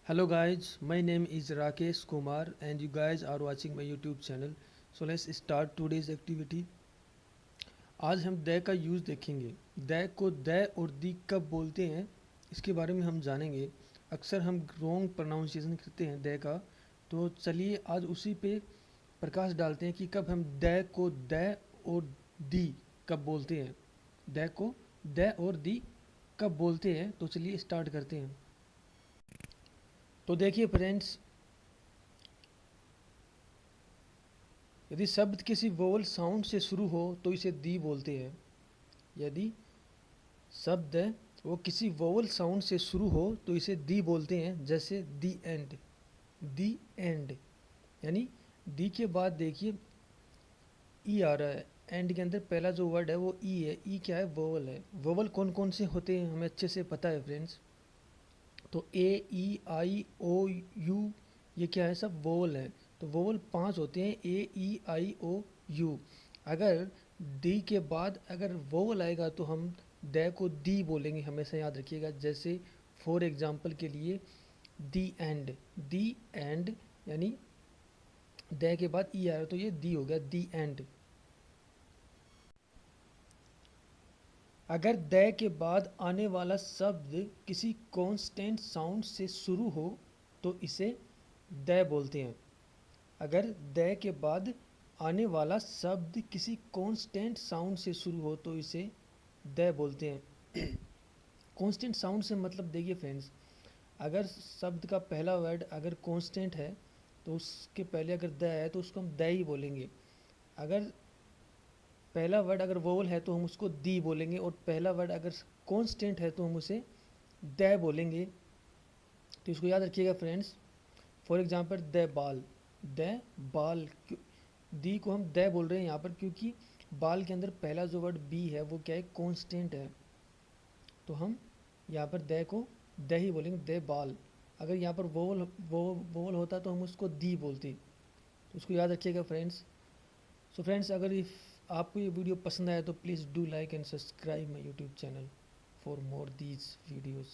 Hello guys, my name is Rakesh Kumar and you guys are watching my YouTube channel. So let's start today's activity. आज हम the का use देखेंगे। The को the और दी कब बोलते हैं इसके बारे में हम जानेंगे। अक्सर हम रॉन्ग प्रोनाउंसिएशन करते हैं द का, तो चलिए आज उसी पे प्रकाश डालते हैं कि कब हम द को द और दी कब बोलते हैं। द को द और दी कब बोलते हैं, तो चलिए स्टार्ट करते हैं। तो देखिए फ्रेंड्स, यदि शब्द किसी वोवल साउंड से शुरू हो तो इसे दी बोलते हैं। यदि शब्द वो किसी वोवल साउंड से शुरू हो तो इसे दी बोलते हैं। जैसे दी एंड, दी एंड यानी दी के बाद देखिए ई आ रहा है। एंड के अंदर पहला जो वर्ड है वो ई है। ई क्या है? वोवल है। वोवल कौन कौन से होते हैं हमें अच्छे से पता है फ्रेंड्स। तो ए ई आई ओ यू, ये क्या है? सब वोवल है। तो वोवल 5 होते हैं, ए ई आई ओ यू। अगर डी के बाद अगर वोवल आएगा तो हम द को दी बोलेंगे, हमेशा याद रखिएगा। जैसे फॉर एग्जांपल के लिए दी एंड, दी एंड यानी द के बाद ई आ रहा है तो ये दी हो गया, दी एंड। अगर द के बाद आने वाला शब्द किसी कांस्टेंट साउंड से शुरू हो तो इसे द बोलते हैं। अगर द के बाद आने वाला शब्द किसी कांस्टेंट साउंड से शुरू हो तो इसे द बोलते हैं। कांस्टेंट साउंड से मतलब देखिए फ्रेंड्स, अगर शब्द का पहला वर्ड अगर कांस्टेंट है तो उसके पहले अगर द है तो उसको हम द ही बोलेंगे। अगर पहला वर्ड अगर वोवल है तो हम उसको दी बोलेंगे, और पहला वर्ड अगर कांस्टेंट है तो हम उसे द बोलेंगे। तो इसको याद रखिएगा फ्रेंड्स। फॉर एग्जांपल द बाल, द बाल, दी को हम द बोल रहे हैं यहाँ पर क्योंकि बाल के अंदर पहला जो वर्ड बी है वो क्या है? कांस्टेंट है। तो हम यहाँ पर द को द ही बोलेंगे, द बाल। अगर यहाँ पर वोवल होता तो हम उसको दी बोलते। तो उसको याद रखिएगा फ्रेंड्स। सो फ्रेंड्स, अगर इफ़ आपको ये वीडियो पसंद आया तो please do like and subscribe my YouTube channel for more these videos.